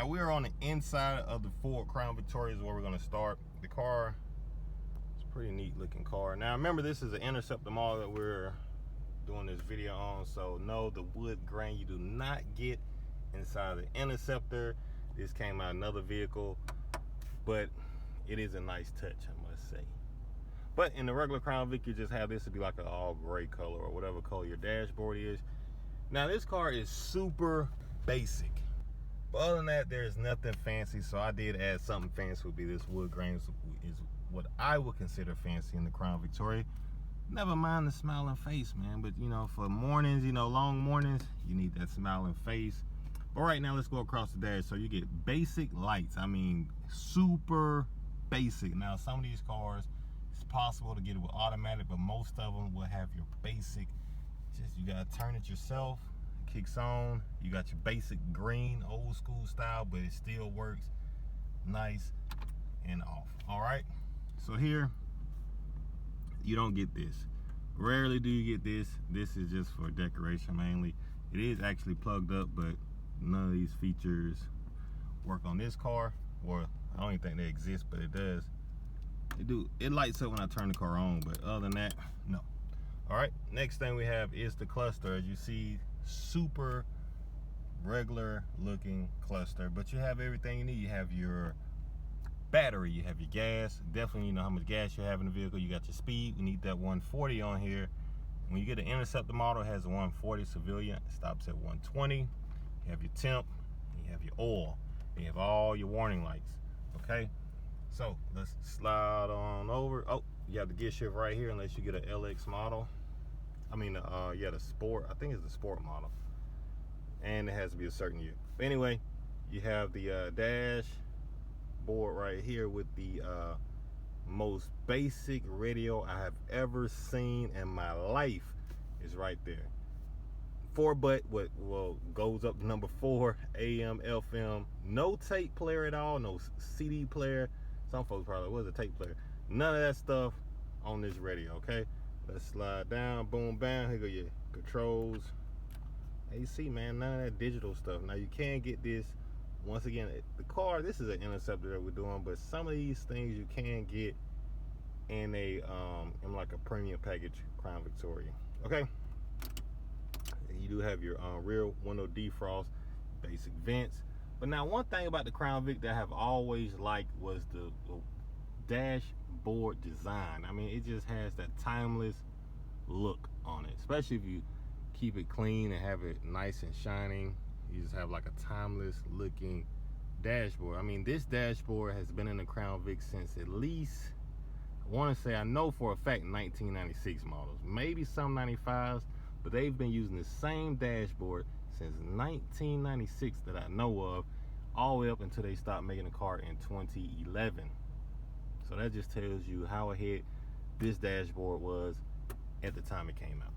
Now we're on the inside of the Ford Crown Victoria is where we're going to start. The car is a pretty neat looking car. Now remember, this is an Interceptor model that we're doing this video on, so no, the wood grain you do not get inside the Interceptor. This came out another vehicle, but it is a nice touch, I must say. But in the regular Crown Vic, you just have this to be like an all gray color or whatever color your dashboard is. Now this car is super basic. But other than that, there is nothing fancy, so I did add something fancy. Would be this wood grain is what I would consider fancy in the Crown Victoria. Never mind the smiling face, man, but you know, for mornings, you know, long mornings, you need that smiling face. But right now, let's go across the dash. So you get basic lights. I mean, super basic. Now, some of these cars, it's possible to get it with automatic, but most of them will have your basic. Just, you gotta turn it yourself. Kicks on. You got your basic green, old school style, but it still works nice and off. All right. So here, you don't get this. Rarely do you get this. This is just for decoration mainly. It is actually plugged up, but none of these features work on this car. Or I don't even think they exist, but it does. It lights up when I turn the car on, but other than that, no. All right, next thing we have is the cluster. As you see, super regular looking cluster, but you have everything you need. You have your battery, you have your gas. Definitely you know how much gas you have in the vehicle. You got your speed. We need that 140 on here. When you get an Interceptor model, it has a 140 civilian. It stops at 120. You have your temp, you have your oil, you have all your warning lights. Okay, so let's slide on over. Oh, you have the gear shift right here unless you get an LX model. I mean, yeah, the sport. I think it's the sport model, and it has to be a certain year. But anyway, you have the dash board right here with the most basic radio I have ever seen in my life is right there. 4-but goes up to number 4, AM, FM, no tape player at all, no CD player. Some folks probably was a tape player. None of that stuff on this radio. Okay, let's slide down, boom, bam. Here go your controls, AC, man. None of that digital stuff. Now you can get this. Once again, the car, this is an Interceptor that we're doing, but some of these things you can get in a in like a premium package Crown Victoria. Okay, you do have your rear window defrost, basic vents. But now one thing about the Crown Vic that I have always liked was the dashboard design. I mean, it just has that timeless look on it, especially if you keep it clean and have it nice and shining. You just have like a timeless looking dashboard. I mean, this dashboard has been in the Crown Vic since at least, I want to say, I know for a fact 1996 models, maybe some 95s, but they've been using the same dashboard since 1996 that I know of, all the way up until they stopped making the car in 2011. So that just tells you how ahead this dashboard was at the time it came out.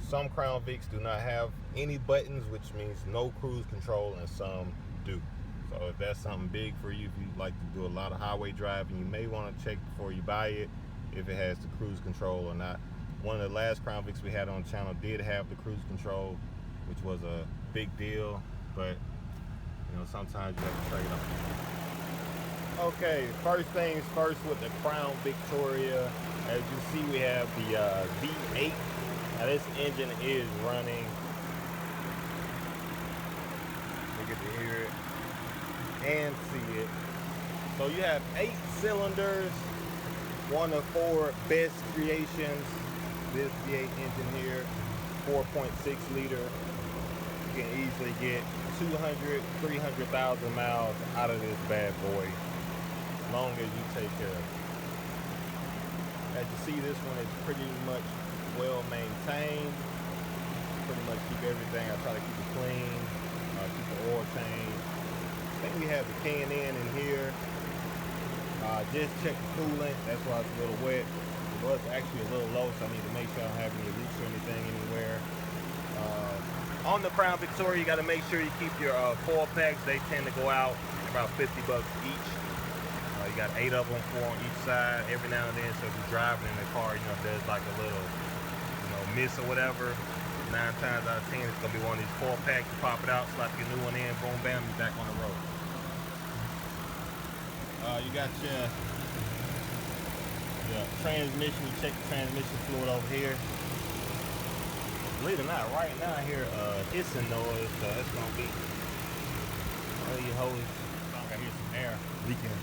Some Crown Vics do not have any buttons, which means no cruise control, and some do. So if that's something big for you, if you like to do a lot of highway driving, you may want to check before you buy it if it has the cruise control or not. One of the last Crown Vics we had on the channel did have the cruise control, which was a big deal, but you know, sometimes you have to trade off. Okay, first things first with the Crown Victoria. As you see, we have the V8. Now this engine is running. You get to hear it and see it. So you have 8 cylinders, one of 4 best creations. This V8 engine here, 4.6 liter. You can easily get 200, 300,000 miles out of this bad boy, as long as you take care of it. As you see, this one is pretty much well maintained. Pretty much keep everything. I try to keep it clean, keep the oil change. I think we have the K&N in here. Just check the coolant. That's why it's a little wet. It was actually a little low, so I need to make sure I don't have any leaks or anything anywhere. On the Crown Victoria, you got to make sure you keep your foil packs. They tend to go out about 50 bucks each. You got 8 of them, 4 on each side. Every now and then, so if you're driving in the car, you know, if there's like a little, you know, miss or whatever, 9 times out of 10, it's gonna be one of these 4-packs. You pop it out, slap your new one in, boom, bam, you're back on the road. You got your transmission. You check the transmission fluid over here. Believe it or not, right now I hear hissing noise, so that's gonna be one of your hoses. I hear some air leaking.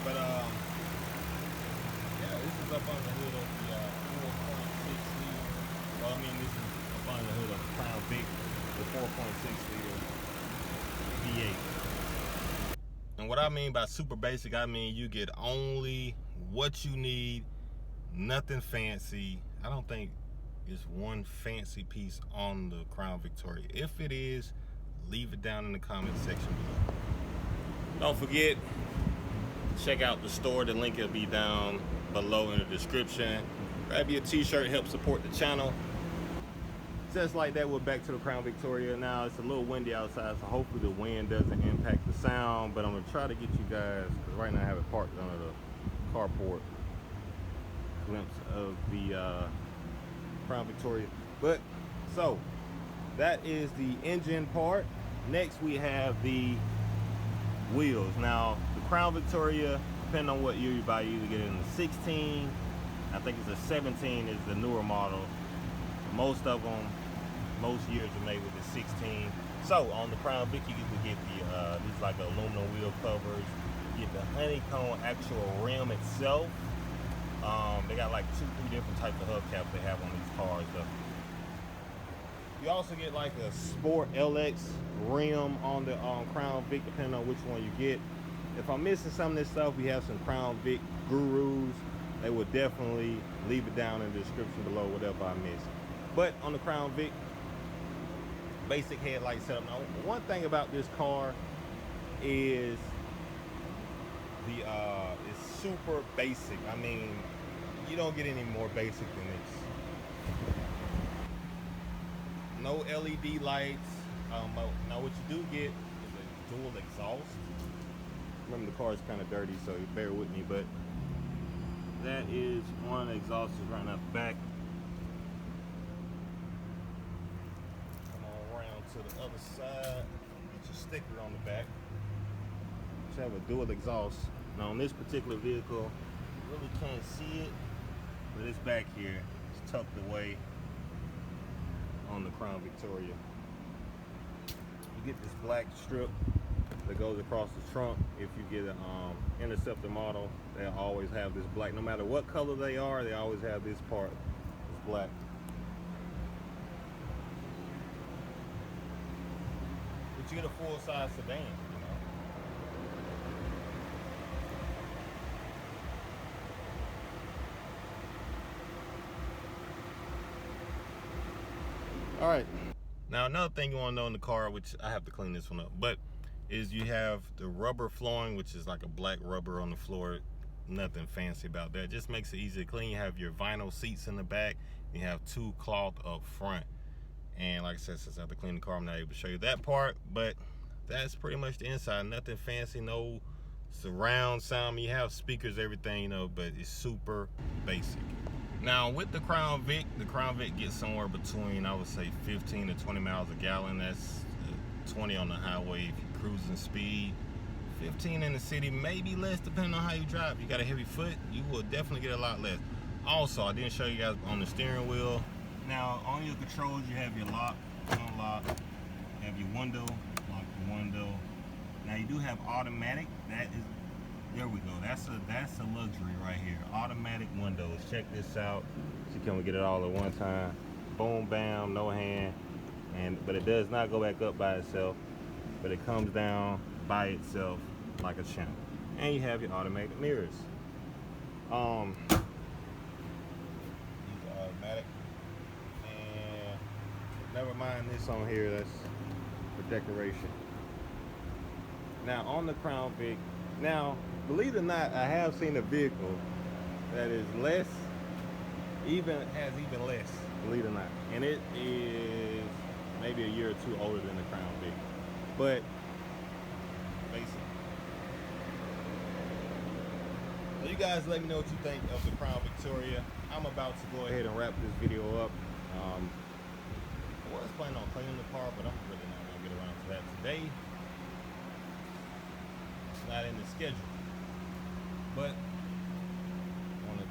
But yeah, this is up on the hood of the 4.6 liter. Well, I mean, this is up on the hood of the Crown Vic, the 4.6 liter V8. And what I mean by super basic, I mean you get only what you need, nothing fancy. I don't think there's one fancy piece on the Crown Victoria. If it is, leave it down in the comment section below. Don't forget, check out the store. The link will be down below in the description. Grab your t-shirt, help support the channel. Just like that, we're back to the Crown Victoria. Now it's a little windy outside, so hopefully the wind doesn't impact the sound, but I'm gonna try to get you guys, because right now I have it parked under the carport, glimpse of the Crown Victoria. But so that is the engine part. Next we have the wheels. Now the Crown Victoria, depending on what year you buy, you either get it in the 16, I think it's a 17 is the newer model. Most of them, most years are made with the 16. So on the Crown Vic, you can get the these like aluminum wheel covers. You get the honeycomb actual rim itself. They got like 2-3 different types of hubcaps they have on these cars. So you also get like a Sport LX rim on the Crown Vic, depending on which one you get. If I'm missing some of this stuff, we have some Crown Vic gurus. They will definitely leave it down in the description below, whatever I miss. But on the Crown Vic, basic headlight setup. Now, one thing about this car is it's super basic. I mean, you don't get any more basic than this. No LED lights. Now what you do get is a dual exhaust. Remember, the car is kind of dirty, so you bear with me, but that is one exhaust is running up the back. Come on around to the other side. Get your sticker on the back. Just have a dual exhaust. Now on this particular vehicle, you really can't see it, but it's back here. It's tucked away on the Crown Victoria. You get this black strip that goes across the trunk. If you get an Interceptor model, they'll always have this black. No matter what color they are, they always have this part. It's black. But you get a full-size sedan, you know. All right. Now another thing you want to know in the car, which I have to clean this one up, but is you have the rubber flooring, which is like a black rubber on the floor. Nothing fancy about that. Just makes it easy to clean. You have your vinyl seats in the back. You have 2 cloth up front. And like I said, since I have to clean the car, I'm not able to show you that part. But that's pretty much the inside. Nothing fancy, no surround sound. You have speakers, everything, you know, but it's super basic. Now with the Crown Vic gets somewhere between, I would say, 15 to 20 miles a gallon. That's 20 on the highway if you're cruising speed. 15 in the city, maybe less depending on how you drive. If you got a heavy foot, you will definitely get a lot less. Also, I didn't show you guys on the steering wheel. Now on your controls, you have your lock, unlock, you have your window, lock the window. Now you do have automatic. That is, there we go. That's a luxury right here. Automatic windows. Check this out. So can we get it all at one time? Boom, bam, no hand. But it does not go back up by itself, but it comes down by itself like a champ. And you have your automatic mirrors. These are automatic. And never mind this on here, that's for decoration. Now on the Crown Vic, now believe it or not, I have seen a vehicle that is less, has even less, believe it or not. And it is maybe a year or 2 older than the Crown Vic, but basic. So you guys let me know what you think of the Crown Victoria. I'm about to go ahead and wrap this video up. was planning on cleaning the car, but I'm really not gonna get around to that today. It's not in the schedule. But I want to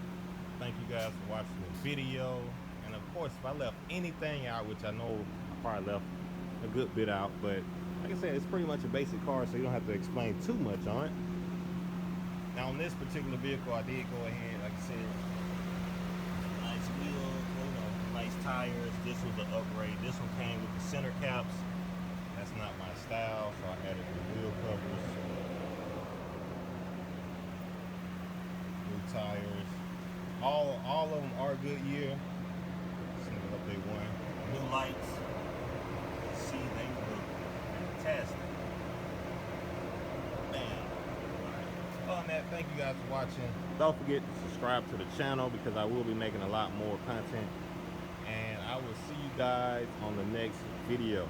thank you guys for watching the video. And of course, if I left anything out, which I know I probably left a good bit out, but like I said, it's pretty much a basic car, so you don't have to explain too much on it. Now on this particular vehicle, I did go ahead, like I said, nice wheels, nice tires. This was an upgrade. This one came with the center caps. That's not my style, so I added the wheel covers, new tires. All of them are Goodyear. Single update one. New lights. See, they look fantastic. Man. Other than that, thank you guys for watching. Don't forget to subscribe to the channel because I will be making a lot more content. And I will see you guys on the next video.